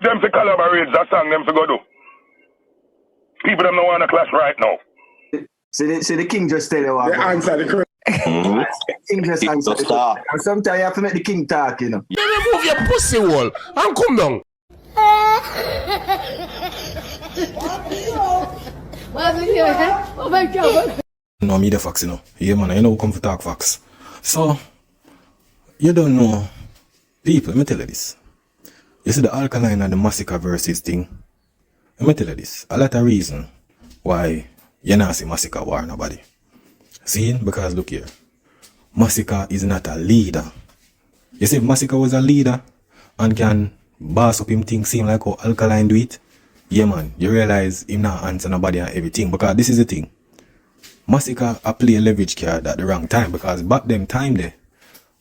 Them to collaborate, that song them to go do. People them don't want to clash right now. See the king just tell you what. The answer the correct. King just answer the question. And sometimes you have to make the king talk, you know. You remove your pussy wall and come down. No, me the facts, you know. Yeah, man, I know who come to talk facts. So, you don't know. People, let me tell you this. You see the ALKALINE and the Massacre versus thing? Let me tell you this. A lot of reason why you not see Massacre war nobody. See? Because look here. Massacre is not a leader. You see, if Massacre was a leader and can boss up him things seem like how ALKALINE do it, yeah man, you realize him not answer nobody and everything. Because this is the thing. Massacre a play a leverage card at the wrong time because back them time there,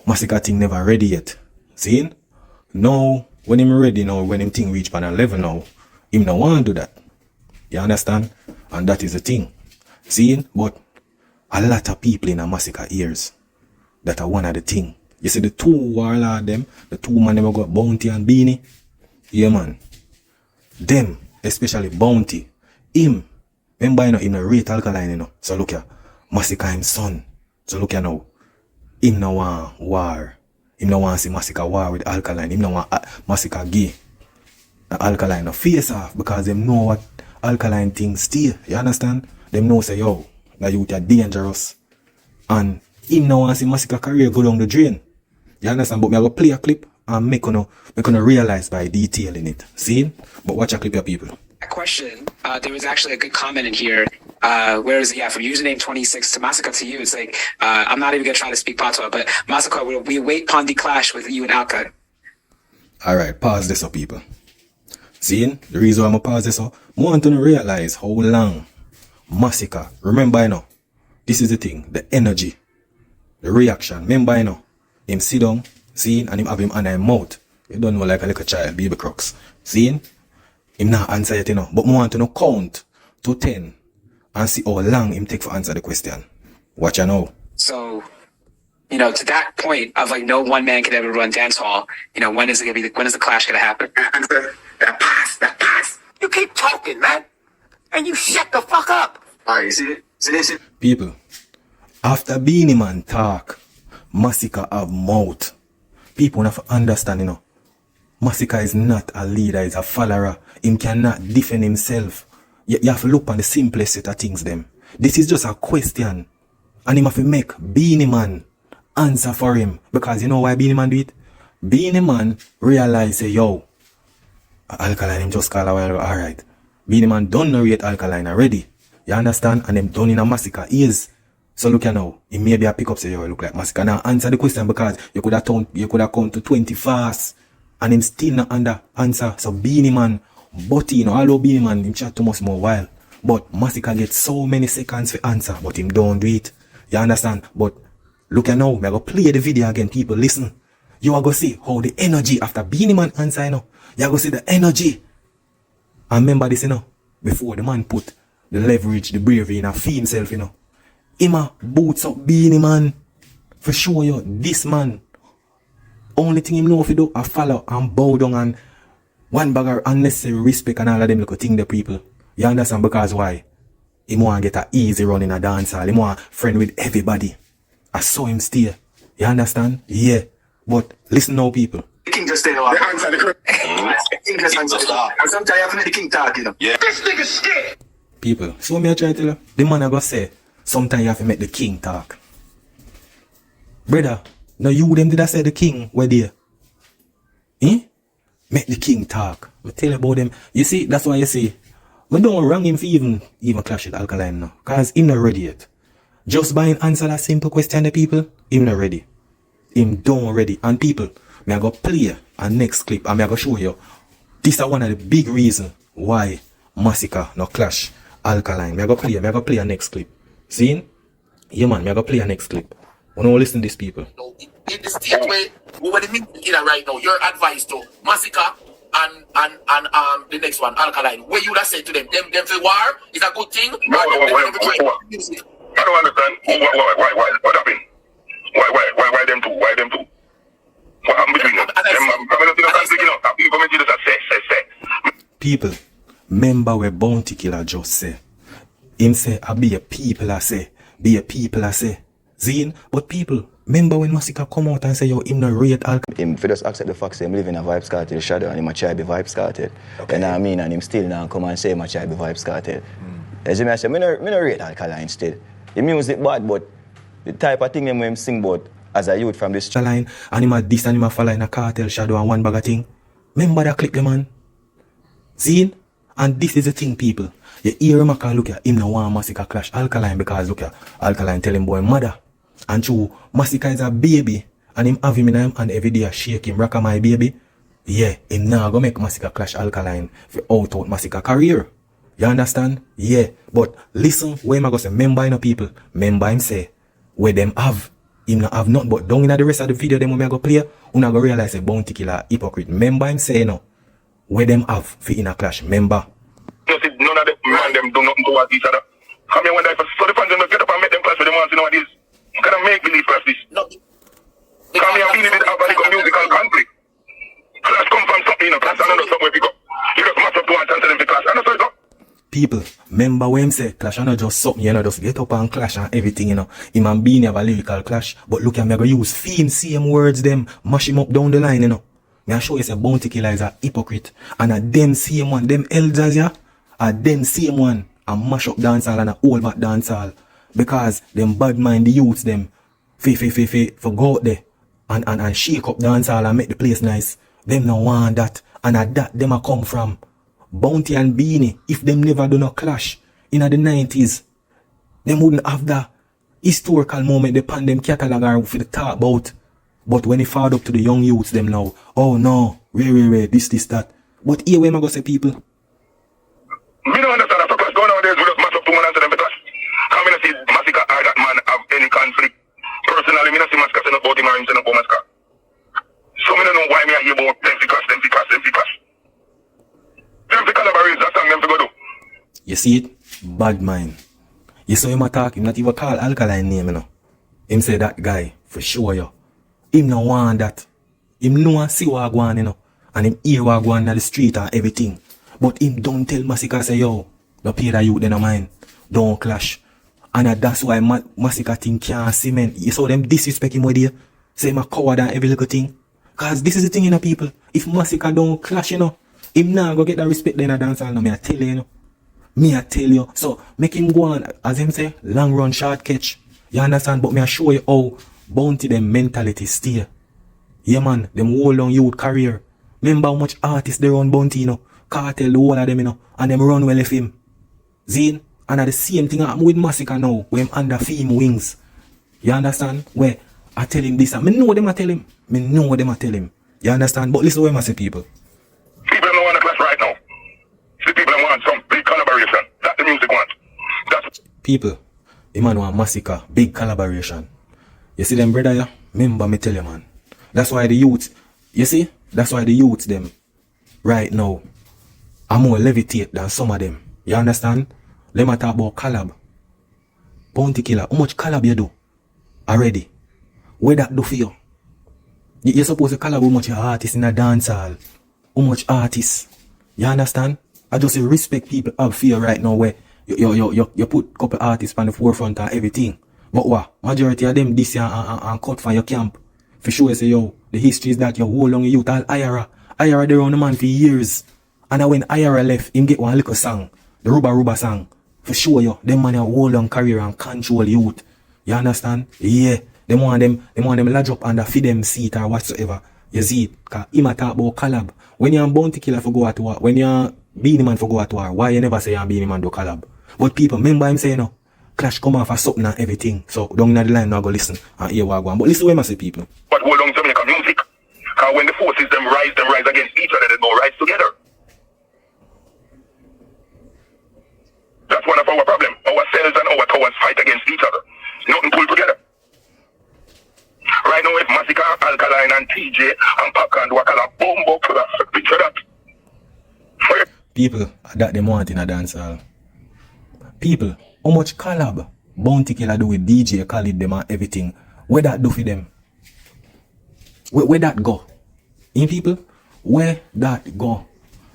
Massacre thing never ready yet. See? Now, when him ready now, when him thing reach pan a level now, him no want to do that. You understand? And that is the thing. See? But a lot of people in a Massacre ears, that are one of the thing. You see the two warlord them, the two man them got Bounty and Beanie. Yeah man. Them, especially Bounty, him, remember you know, him no rate ALKALINE, you know. So look here, Massacre him son. So look here now, him no want war. Him no want see Massacre war with ALKALINE. Him no want Massacre gay. ALKALINE no face off because them know what ALKALINE things steal. You understand? Them know say yo, that youth are dangerous. And him no want see Massacre career go down the drain. You understand? But me I go play a clip and make you realize by detailing it. See? But watch a clip here, people. That question, there was actually a good comment in here. Where is it? Yeah, from username 26 to Massacre to you. It's like, I'm not even going to try to speak Patois, but Massacre, we wait upon the clash with you and Alka. Alright, pause this up, people. See? The reason why I'm going to pause this up, I want to realize how long Massacre, remember, you know, this is the thing, the energy, the reaction. Remember, you know, him sit down, see, and him have him under him mouth. You don't know like a little child, baby crooks. See? Him not answer yet, you know. But I want to count to 10 and see how long him take for answer the question. Watch you now. So, you know, to that point of like no one man can ever run Dancehall, you know, when is the clash gonna happen? That pass. You keep talking, man. And you shut the fuck up. Alright, see this? People, after Beanie Man talk, Massacre have mouth. People have to understand, you know. Massacre is not a leader, he's a follower. Him cannot defend himself. You have to look on the simplest set of things them. This is just a question. And him have to make Beanie Man answer for him. Because you know why Beanie Man do it? Beanie Man realize say, yo, ALKALINE him just call a while ago. Alright. Beanie Man don't narrate ALKALINE already. You understand? And them done in a Massacre ears. So look here now. He maybe a pick up say, yo, look like Massacre. Now answer the question because you could have count to 20 fast. And him still not under answer. So Beanie Man, but you know, although Beanie Man, him chat too much more while. But Massacre gets so many seconds for answer, but him don't do it. You understand? But look at now, I'm gonna play the video again, people listen. You are gonna see how the energy after Beanie Man answer, you know. You are gonna see the energy. And remember this, you know, before the man put the leverage, the bravery in a fee himself, you know. Him a boots up Beanie Man. For sure, you, this man. Only thing him know if you do, I follow and bow down and one bag of unnecessary respect and all of them little thing the people. You understand? Because why? He want to get an easy run in a dance hall. He want friend with everybody. I saw him steer. You understand? Yeah. But listen now, people. The king just tell you what. The answer the correct. The king just answer the question. And sometimes you have to make the king talk, you know. Yeah. This nigga scared. People, so me I try to tell you. The man I go say, sometimes you have to make the king talk. Brother, now you them did I say the king were there? Eh? Make the king talk. I tell you about them. You see, that's why you see. We don't wrong him for even clash with ALKALINE now. Cause him not ready yet. Just by him answer that simple question the people, him not ready. Him don't ready. And people, me I go play a next clip and me I go show you. This is one of the big reasons why Massacre no clash ALKALINE. Me I go play a next clip. See? Yeah man, me I go play a next clip. When I listen to these people. In the state where we were in right now, your advice to Massacre and the next one, ALKALINE, where you would have said to them for war is a good thing? I don't understand. Why? What happened? Why them two? Why them two? What happened between them? I'm coming up to the conflict, you know. I'm coming to this, say. People, remember where Bounty Killer just say. Him say, I be a people I say. Be a people I say. Zine, but people, remember when Massacre come out and say, yo, him no rate alkaline. Him for just accept the fact say him live in a Vibes Cartel shadow and him a try be Vibes Cartel. Okay. You know what I mean? And him still now come and say him a try be Vibes Cartel. As I say, me no rate Alkaline still. The music bad, but the type of thing them when him sing about as a youth from this line, and him a this and him a follow in a cartel shadow and one bag of thing. Remember that clip, the man? Zine? And this is the thing, people. You hear him a look at him no want Massacre clash Alkaline because look at Alkaline tell him boy mother. And true, Massacre is a baby and him have him in him and every day I shake him, rock my baby. Yeah, him now go make Massacre clash Alkaline for out Massacre career. You understand? Yeah. But listen, where am I going to say, remember you know people, remember him say, where them have, him not have nothing but down in the rest of the video them when I go play, you not go realize a Bounty Killer hypocrite. Remember him say no, where them have for in a clash, remember? You see, none of them man them do nothing towards each other. Come here one day, so the fans them get up and make them clash with them ones, you know what it is. You cannot make believe clash this. No. Come here and feel it have a musical conflict. Clash come from something, you know, clash another somewhere we go. You just match up to one and tell them to clash. And that's how it go. People, remember when him say clash and not just something, you know, just get up and clash and everything, you know. Him and Beanie have a lyrical clash, but look at me, I go use same words them, mash him up down the line, you know. Me I show you say Bounty Killer is a hypocrite, and a them same one, them elders, yeah, a them same one, and mash up dancehall and a whole back dancehall, because them bad mind the youths them, for go out there, and shake up dancehall and make the place nice. Them no want that, and a that them a come from. Bounty and Beanie, if them never done a clash in the 90s, them wouldn't have that historical moment they pan them catalog for the talk about. But when it forward up to the young youths them now, oh no, this, that. But here where am I gonna say people? Me don't understand that clash going nowadays we just match up to one answer them because come in and see Massacre or that man have any conflict. Personally, me not see Massacre saying about him or him saying about Massacre. So me don't know why me I hear about them fi clash. Them fi collaborate, that's something them fi go do. You see it? Bad mind. You saw him attack, him not even call Alkaline name, you know. Him say that guy, for sure, yo. Him no want that. Him know and see what go on, you know. And him hear what go on in the street and everything. But him don't tell Massacre say, yo, don't pay that youth, they no mind. Don't clash. And that's why Massacre thing can't cement. You saw them disrespect him with you. Say him a coward and every little thing. Cause this is the thing, you know, people. If Massacre don't clash, you know, him now go get that respect then a dancehall, no, me I tell you, you know. Me I tell you. So, make him go on, as him say, long run, short catch. You understand? But me I show you how Bounty them mentality stay. Yeah, man, them whole long youth career. Remember how much artists they run Bounty, you know. Cartel, the whole of them, you know. And them run well if him. Zine? And the same thing happen with Massacre now, when him under Fame wings. You understand? Where I tell him this, and me know them I tell him. Me know them I tell him. You understand? But listen what I say, people. People don't want to clash right now. The people want some big collaboration. That's the music want. That's people, the man want Massacre, big collaboration. You see them brother, yeah? Remember me tell you, man. That's why the youth, you see? That's why the youths them, right now, are more levitate than some of them. You understand? Let me talk about collab. Bounty Killer, how much collab you do? Already. Where that do for you? You're supposed to collab how much artists in a dancehall. How much artists? You understand? I just say respect people have fear right now where you put couple artists on the forefront and everything. But what? Majority of them this year and cut from your camp. For sure say yo, the history is that you hold on youth all IRA. IRA they run the man for years. And when IRA left, him get one little song. The Ruba song. For sure yo, them man have hold on career and control youth. You understand? Yeah. They want them lodge up under feed them seat or whatsoever. You see it? Cause him a talk about collab. When you're Bounty Killer for go at war, when you're Beanie Man for go at war, why you never say you're Beanie Man do collab? But people, remember him saying no, clash come off of something and everything. So down in the line now go listen and hear what go on. But listen what I say, people. but hold on Jamaican music. Cause when the forces them rise against each other, they don't rise together. That's one of our problem. Ourselves and our towers fight against each other. Nothing pull together. Right now, if Massacre, Alkaline, and TJ and Popcorn do a color bomb up to that picture that. People that them want in a dancehall. People, how much collab Bounty Killer do with DJ Khalid them and everything? Where that do for them? Where that go? In people, where that go?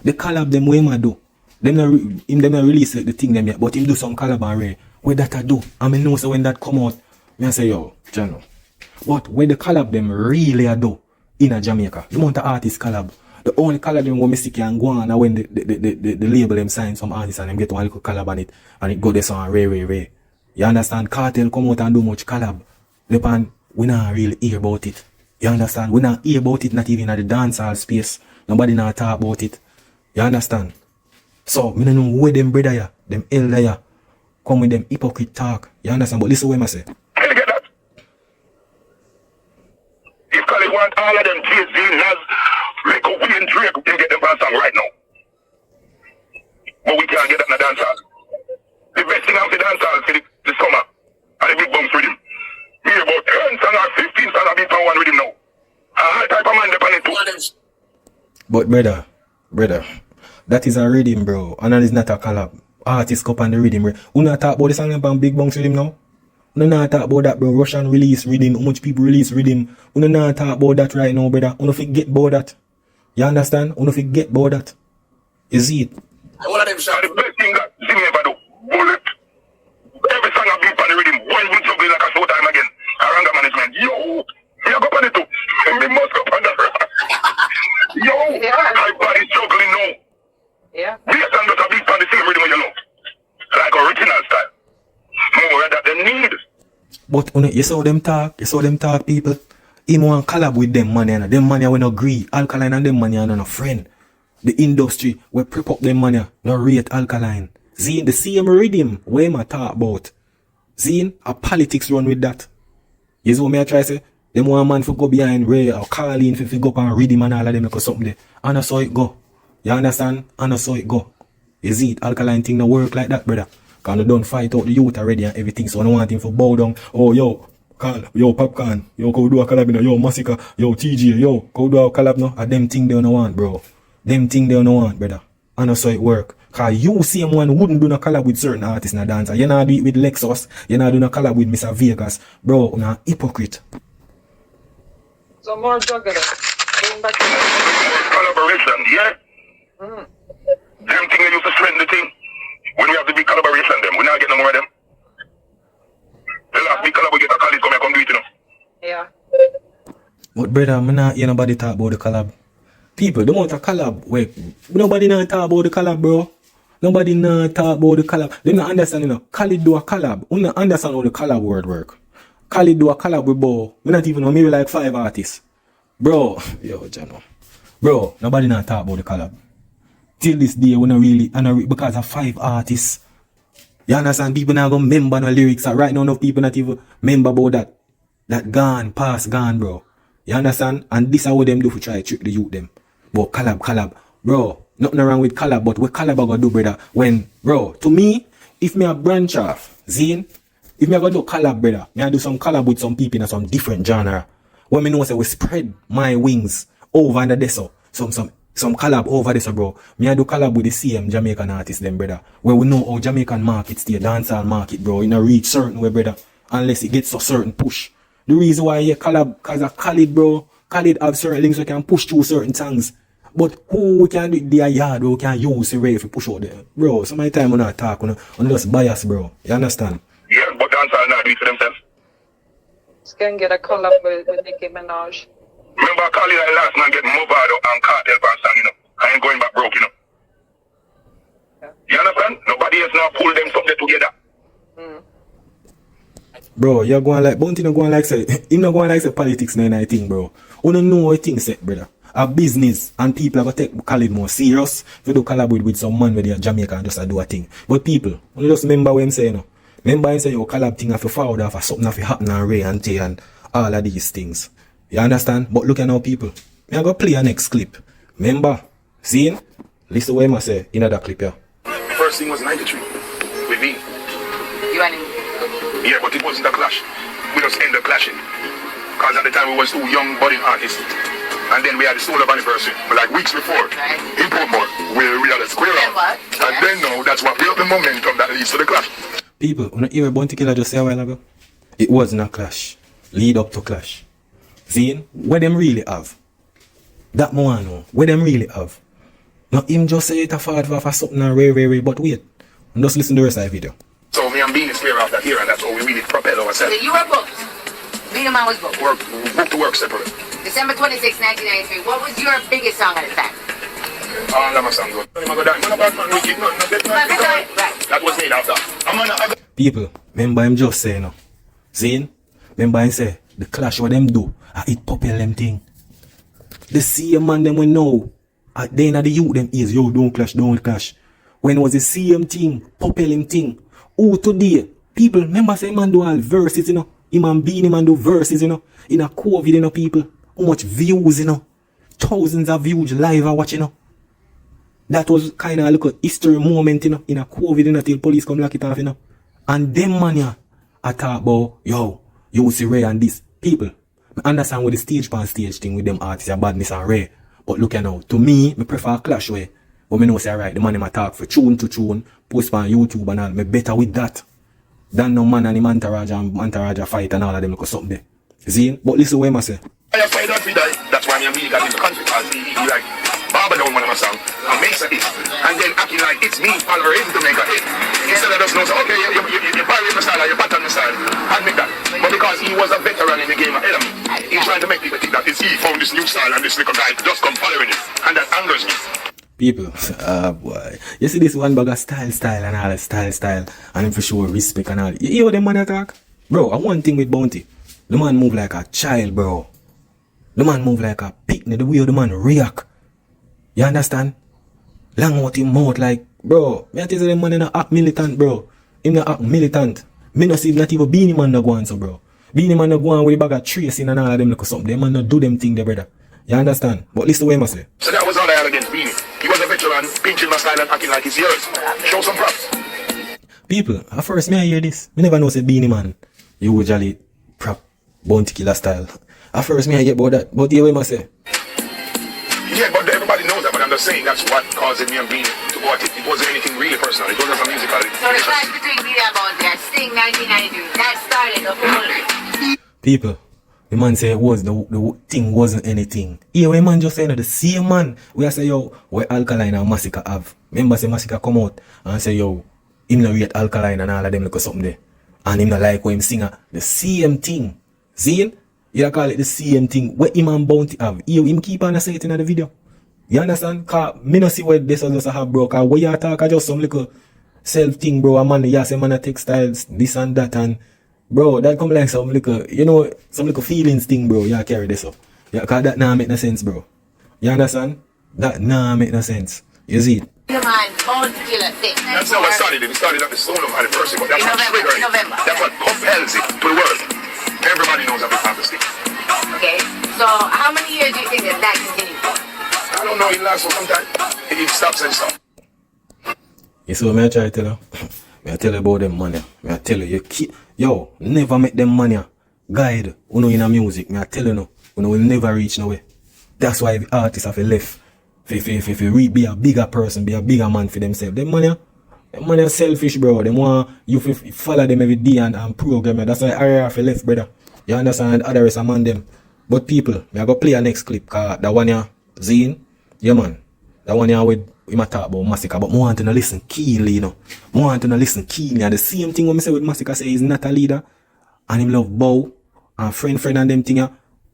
The collab them way ma do. Them not release the thing them yet, but him do some collab and Ray. Where that I do, I mean know so when that come out, me I say yo, Jano. But where the collab them really I do in a Jamaica, the amount of artist collab. The only collab them when MASICKA and go on and when the label them sign some artists and them get one little collab on it and it go there so Ray. You understand? Cartel come out and do much collab. We not really hear about it. You understand? We not hear about it, not even at the dancehall space. Nobody not talk about it. You understand? So, me don't know where them brother ya, them elder ya, come with them hypocrite talk. You understand? But listen what I say. Can you get that? If Khalid want all of them, Jay-Z, Nas, Rico, and Drake, we can get them for a song right now. But we can't get that in the dancehall. The best thing of the dancehall for the summer, and the big bumps rhythm. We hear about 10 songs or 15 songs of beat on one rhythm now. A type of man depend on it too. But brother, that is a rhythm, bro. And that is not a collab. Artist cup and the rhythm, bro. We not talk about the song about Big Bunks rhythm now. We not talk about that, bro. Russian release rhythm. How much people release rhythm. We not talk about that right now, brother. We don't forget about that. You understand? We don't forget about that. You see it? All of them shot. The best thing that Zim ever do, bullet. Every song I beat on the rhythm, one will something like a slow time again. Aranga management. Yo, me I go on it too. Me must go on that. Yo, everybody struggling now. Yeah. This song that I beat on the same rhythm you love. Like original style. More that they need. But you saw them talk, people. Him want collab with them money and them money when agree. Alkaline and them money are not a friend. The industry will prep up them money, not rate Alkaline. See the same rhythm where I talk about. See a politics run with that. You see what I try to say? Them one man for go behind Ray or ALKALINE for go up and read him and all of them like something there. And I saw it go. You understand? And I saw it go. You see it? ALKALINE thing don't work like that, brother. Cause they don't fight out the youth already and everything. So I don't want him for bow down. Oh yo, yo Popcorn, yo go do a collab now, yo Massacre, yo TG, yo go do a collab now. And them thing they don't want, bro. Them thing they don't want, brother. And I saw it work. Cause you see one wouldn't do no collab with certain artists in a dancer. You not do it with Lexus. You not do no collab with Mr. Vegas. Bro, you're a hypocrite. So more juggling. Going back to Collaboration, yeah? Them thing they used to strengthen the thing. When we have the big collaboration, them, we not get no more of them. The last big collab we get a college come here, come do it, you know. Yeah. But brother, I'm not hear nobody talk about the collab. People, the amount of collab, wait, nobody not talk about the collab, bro. Nobody not talk about the collab. They not understand, you know. Khalid do a collab. We not understand how the collab word work. Khalid do a collab with Bo. We not even know, maybe like 5 artists. Bro, yo, Jano. Bro, nobody not talk about the collab. Till this day, we not really, because of 5 artists. You understand? People not gonna remember no lyrics. Right now, enough people not even remember about that. That gone, past gone, bro. You understand? And this is what them do for try to trick the youth them. But collab. Bro, nothing wrong with collab, but what collab I gonna do, brother? When, bro, to me, if me a branch off, Zine, if me a gonna do collab, brother, me a do some collab with some people in some different genre. When me know say we spread my wings over under this, so some collab over this, bro. Me I do collab with the same Jamaican artists, them, brother. Where we know how Jamaican market stay, dancehall market, bro. You know, reach certain way, brother. Unless it gets a certain push. The reason why you collab, cause of Khalid, bro. Khalid have certain links we can push through certain songs. But who we can do it their yard, we can use the way if we push out there. Bro, so many time we not talk, we just bias, bro. You understand? Yeah, but dancehall not do it for themselves. Just can get a collab with Nicki Minaj. Remember Khalid and last man get Movado and Cartel for a song, you know. I ain't going back broke, you know. Yeah. You understand? Nobody else now pull them something together. Bro, you're going like, Bounty not going like say, him not going like say politics now, I think, bro. You don't know what things set, brother. A business and people are going to take Khalid more serious if you do collab with some man with Jamaica and just do a thing. But people, you just remember what I'm saying, you know. Remember him say your collab thing have to forward off something have to happen and Ray and Tay and all of these things. You understand? But look at now people. Me I go play a next clip. Remember? See? Listen what I say in that clip here. First thing was 93 with me. You and him? Yeah, but it wasn't a clash. We just ended up clashing. Because at the time we was 2 young budding artists. And then we had the soul of anniversary. But like weeks before, in Portmore, we had a square off. And then now that's what built the momentum that leads to the clash. People, when you hear Bounty Killer just say a while ago, it wasn't a clash. Lead up to clash. See, what them really have? That more I know. What them really have? Now him just say it a fart for something and rare, but wait. And just listen to the rest of the video. So me and Bean is clear off that here, and that's how we really propel ourselves. So you were booked. Being a man was booked. Book to work separate. December 26, 1993. What was your biggest song at the time? All of my songs good. That was made after. People, remember him just say no. See? Remember him say, the clash what them do, it propel them thing. The same man them we know, at the end of the youth them is, yo, don't clash. When was the same thing, propel him thing. Oh, today, people, remember say man do all verses, you know. Him and Beanie man do verses, you know. In a COVID, you know, people. How much views, you know. Thousands of views live and watching, you know. That was kind of like a history moment, you know. In a COVID, you know, till police come lock it off, you know. And them man, yeah, I talk about, yo, you see Ray and this. People, I understand with the stage thing with them artists and badness and Ray. But look, you know, to me, I prefer a clash way. But me know say, right, the man him talk for tune to tune, post on YouTube and all. Me better with that than no man and him entourage fight and all of them look something there. See? But listen what I say. I find out with that. That's why me and me got in the country, because he like barber down one of my song and makes a hit. And then acting like it's me follow him to make a hit. Instead of just know, so, okay, you bury my style, you pattern my style. Admit that. But because he was a veteran in the game ahead of me, he's trying to make people think that it's he found this new style and this little guy just come following it. And that angers me. People, boy. You see this one bag of style and all style and for sure respect and all. You hear them man attack? Bro, I one thing with Bounty. The man move like a child, bro. The man move like a picnic, the way the man react. You understand? Long out him mouth like, bro, me tell you the man in a act militant, bro. Him not act militant. Me not see not even Beanie man no go on so, bro. Beanie man no go on with a bag of tracing and all of them look something. Them man no do them thing there, brother. You understand? But listen what I say. So that was all I had against Beanie. He was a veteran, pinching my style and acting like he's yours. Show some props. People, at first me I hear this. Me never know say Beanie man usually prop Bounty killer style. At first me I hear about that. But hear what I say. Yeah, but everybody knows that, but I'm just saying that's what caused me and Beanie to go at it. It wasn't anything really personal. It wasn't a musical. So the clash between Beanie and Bounty and Sting 1993, that started the whole... People, the man say it was the thing wasn't anything. Yeah, when man just saying the same man, we say yo, where ALKALINE and Massacre have. Remember say Massacre come out and say yo, him not rate ALKALINE and all of them look something there. And him not like when him sing the same thing. See? You call it the same thing. What him and Bounty have. Him keep on saying it in the video. You understand? Cause me not see what this just have, bro. Cause what you talk are just some little self thing, bro. A man, yeah, say man a textiles, this and that, and bro, that come like some little, you know, some little feelings thing, bro. You carry this up. Yeah, cause that nah make no sense, bro. You understand? That nah make no sense. You see it? The man, Bounty killer thing. That's how it started. It started at the stone of anniversary, but that's what triggers it. That's what compels it to the world. Everybody knows about fantasy. Okay, so how many years do you think that continues for? I don't know, it lasts for some time. It stops and stops. You see what I try to tell you? I tell you about them money. I tell you, yo, never make them money guide you in a music. I tell you no, you will never reach nowhere. That's why the artists have left. If be a bigger person, be a bigger man for themselves. Them money are selfish, bro. They want you to follow them every day and program. That's why I have left, brother. You understand? Others among them. But people, I go play a next clip. Cause that one here, Zine, yeah man. That one here with we might talk about Massacre, but I want to listen keenly, you know. I want to listen keenly. And the same thing when I say with Massacre, say he's not a leader. And him love Bow and friend and them thing.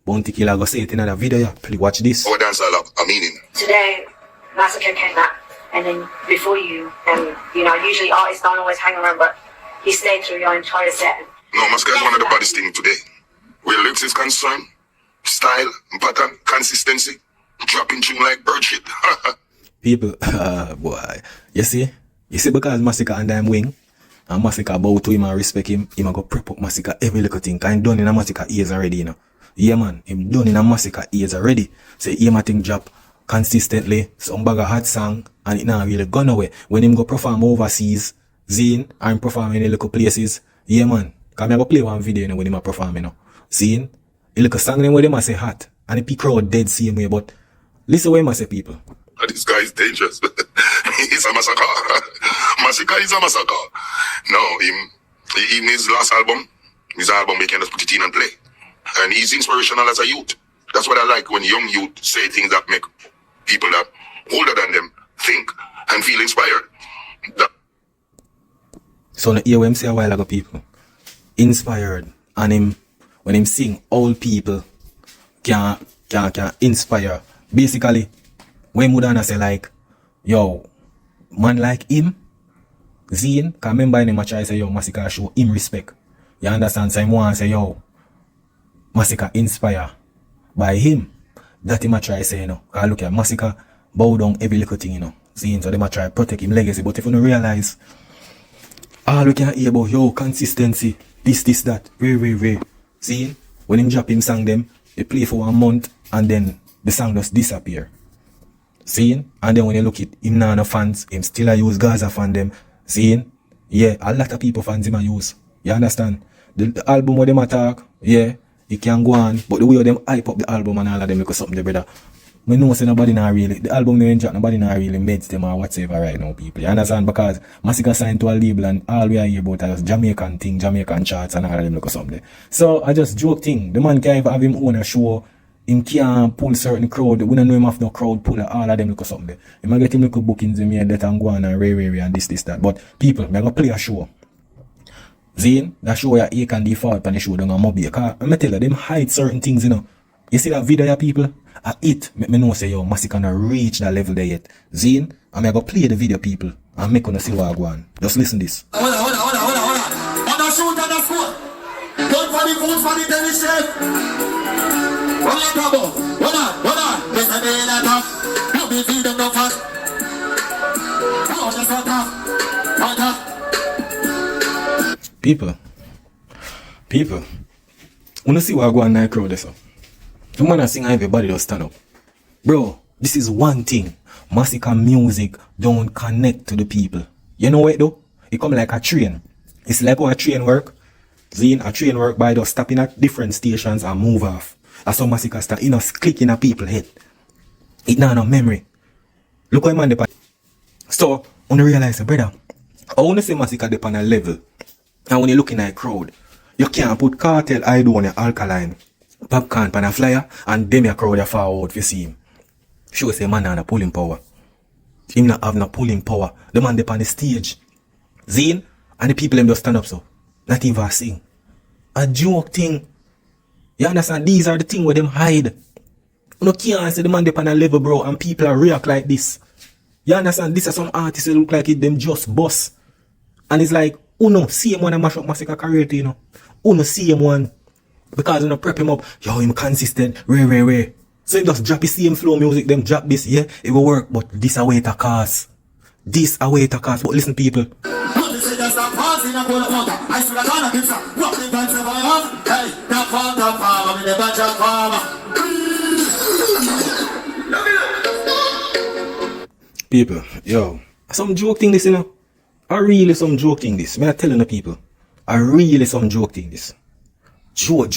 Bounty Killer go say it in another video. Yeah. Please watch this. Our Dancehall have a meaning. Today, Massacre came back. And then before you, you know, usually artists don't always hang around, but you stayed through your entire set. No, Massacre is one of the baddest things today. Where lyrics is concerned, style, pattern, consistency, dropping tune like bird shit. People, boy, you see because Massacre under him wing, and Massacre bow to him and respect him, him go prep up Massacre every little thing. Cause him done in a Massacre ears already, you know. Yeah man, him done in a Massacre ears already. So him a thing drop consistently, some bag of hot song, and it not really gone away. When him go perform overseas, Zine, and perform in the local places, yeah man, cause me go play one video, you know, when him a perform, you know. Zine, he look a song them where them a say hot, and the crowd dead same way, but listen what him a say, people. This guy is dangerous. He's a massacre. Massacre is a massacre. No, in his last album, he can just put it in and play. And he's inspirational as a youth. That's what I like when young youth say things that make people that older than them think, and feel inspired. So now hear what him say a while ago, people. Inspired. And him, when him sing, all people can inspire. Basically, when Mudana say like, yo, man like him, Zine, can remember him a try say, yo, Massacre show him respect. You understand? So him want say, yo, Massacre inspire by him. That him a try say, you know. Cause look at Massacre bow down every little thing, you know. Zine, so them a try protect him legacy. But if you don't realize, all we can hear about, yo, consistency, this, that, rare. See, when him drop him song them, they play for 1 month and then the song just disappear. See, and then when you look at him now no fans, him still a use Gaza fan them. See, yeah, a lot of people fans him a use. You understand? The album where them attack, yeah, it can go on, but the way them hype up the album and all of them look something there, brother. We know say nobody not really, the album they drop, nobody not really meds them or whatsoever right now, people. You understand? Because Massacre signed to a label and all we are here about is Jamaican thing, Jamaican charts and all of them look something there. So I just joke thing. The man can't even have him own a show. Him can't pull certain crowd. We don't know him have no crowd pull all of them look something there. He might get him little bookings in here that and go on and rare and this, that. But people, I'm gonna play a show. Zane, that show where you can default on the show down on mobile. Because I'm tell you, them hide certain things, you know. You see that video, people? I eat. Make me know say, yo, Massacre not reach that level there yet. Zane, I'm gonna play the video, people, and make you see what I go on. Just listen this. Hold on. On the shoot and the score. Don't for the food for the tennis chef. Hold on, Cabo. Hold on. There's a day that up. You be feed them no fat. Oh, that's not tough. People, wanna see what I go on in the crowd, so. The man sing and everybody just stand up. Bro, this is one thing. Massacre music don't connect to the people. You know what though? It come like a train. It's like how a train work. Zine, a train work by just stopping at different stations and move off. That's how Massacre start, you know, clicking at people's head. It not no memory. Look how man depend. So, when you realize, brother, I want to say Massacre depend on a level. And when you looking at a crowd, you can't put Cartel idol on your ALKALINE, Popcorn pan a flyer, and them your crowd a forward to see him. Show say man a pulling power. Him not have no pulling power. The man dep on the stage. Zine, and the people them just stand up so. Not even sing. A joke thing. You understand? These are the things where them hide. You can't say the man dep on a level, bro, and people are react like this. You understand? These are some artists that look like it, them just boss. And it's like, uno, see him one and mash up Massacre career, you know. Uno, see him one. Because you know, prep him up, yo, him consistent, rare. So he just drop his same flow music, them drop this, yeah, it will work, but this away to cause. But listen, people. People, yo, some joke thing this, you know. I really some joke thing this. I'm telling the people. I really some joke thing this. Joe.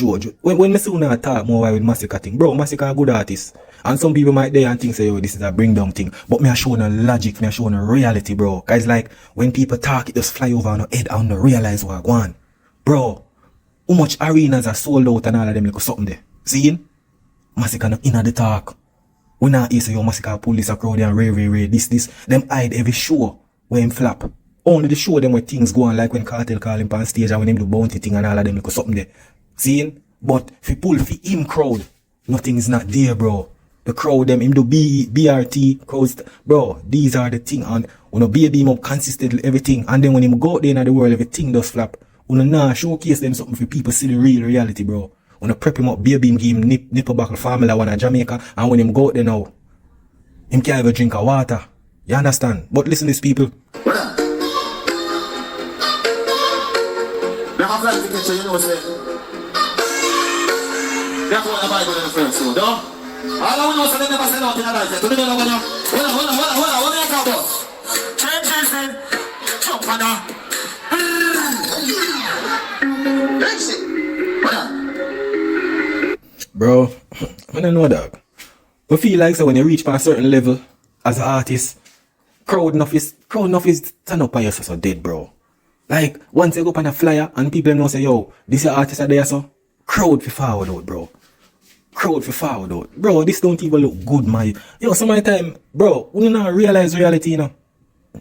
When I see you talk more with Massacre thing, bro, Massacre a good artist. And some people might there and think say, yo, this is a bring down thing. But me a show no logic, me a show no reality, bro. Guys, like, when people talk, it just fly over on the head and don't realize what I want. Bro, how much arenas are sold out and all of them like something there. See? Massacre no in the talk. We not hear say, yo, Massacre pull this a crowd and rare, this. Them hide every show where him flap. Only the show them where things go on, like when Cartel call him on stage and when him do bounty thing and all of them like something there. See? But if you pull for him crowd, nothing is not there, bro. The crowd them, him do BRT, crowds, bro, these are the thing. And when you baby him up consistently, everything. And then when him go out there in the world, everything does flap. When you nah showcase them something for people see the real reality, bro. When you prep him up, baby him, give him nipple buckle formula one in Jamaica. And when him go out there now, him can't even drink a water. You understand? But listen to these people. That's what the Bible in the first so, no? All I know is that they never said out in the life. To the middle of the hold on, Cabo. Changes in. Jump on now. Bro, I don't know, dog. I feel like so when you reach past a certain level as an artist, crowd enough is stand up by yourself so dead, bro. Like, once you go up on a flyer and people know say, yo, this your artist are there, so crowd fi forward out, bro. crowd for forward out. Bro, this don't even look good, man. Yo, some of the time, bro, we don't realize reality, you know.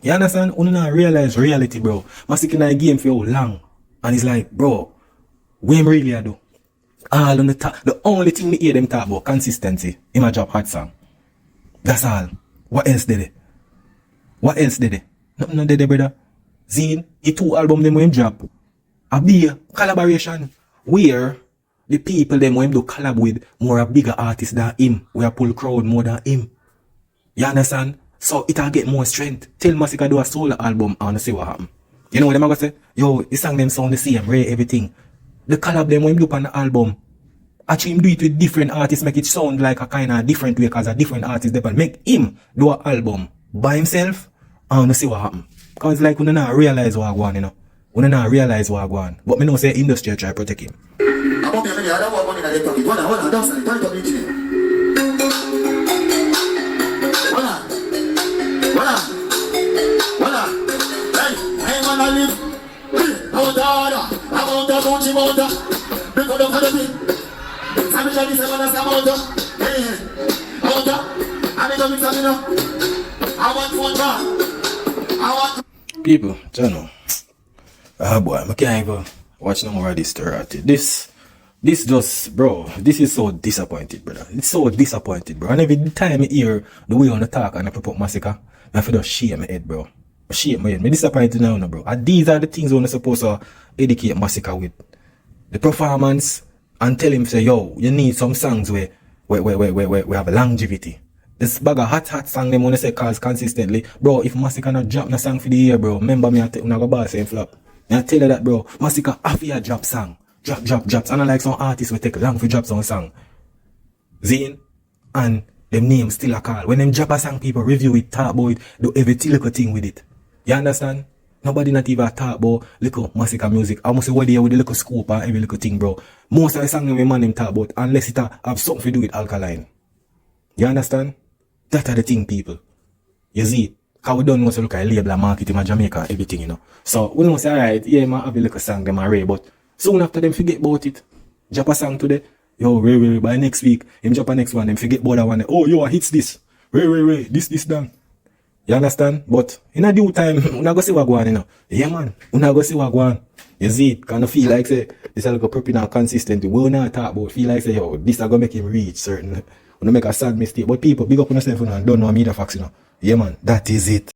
You understand? We don't realize reality, bro. Massacre in a game for how long. And it's like, bro, what am really I do? All on the top. The only thing we hear them talk about, consistency. Him a drop hot song. That's all. What else did it? What else did it? Nothing did it, brother. Zine, the 2 albums them when him drop. A big collaboration where the people them when him do collab with more a bigger artists than him. We pull crowd more than him. You understand? So it'll get more strength. Tell Massacre do a solo album and see what happen. You know what them are gonna say? Yo, the song them sound the same, right? Everything. The collab them when him do on the album. Actually him do it with different artists, make it sound like a kind of different way because a different artist they make him do an album by himself and see what happen. Cause like we don't realize what I want, you know. We don't realize what I want. But me know say industry try to protect him. People, you know. Ah boy, I can't even watch no more of this story. This just, bro, this is so disappointed, brother. It's so disappointed, bro. And every time I hear the way on the talk and I pop Massacre, I feel just shame my head, bro. Shame my head. Me disappointed now, bro. And these are the things we're supposed to educate Massacre with. The performance and tell him, say, yo, you need some songs where we have longevity. This bag of hot song them wanna say cause consistently. Bro, if Massacre not drop no song for the year, bro, remember me I take una go bar same flop. And I tell you that, bro, Massacre after you drop song. Drops. And I like some artists will take long for drop some song. Zine and them names still a call. When them drop a song, people review it, talk about it, do every little thing with it. You understand? Nobody not even talk about little Massacre music. I must say what they with the little scope and every little thing, bro. Most of the songs them man them talk about unless it have something to do with ALKALINE. You understand? That are the thing, people. You see? Cause we don't know to look at label and marketing in Jamaica, everything, you know. So we don't say, alright, yeah, man, have a little song, them array, but soon after them forget about it. Drop a song today. Yo, Ray, by next week, him drop a next one, them forget about that one. Oh, yo, I hits this. Ray, this done. You understand? But in a due time, we not go see what go on, you know. Yeah, man, we not go see what go on. You see, kind of feel like, say, this is like a prepping and consistent. We will not talk about, feel like, say, yo, this is going to make him reach certain. We don't make a sad mistake. But people, big up on yourself, and don't know me the facts, you know. Yeah, man, that is it.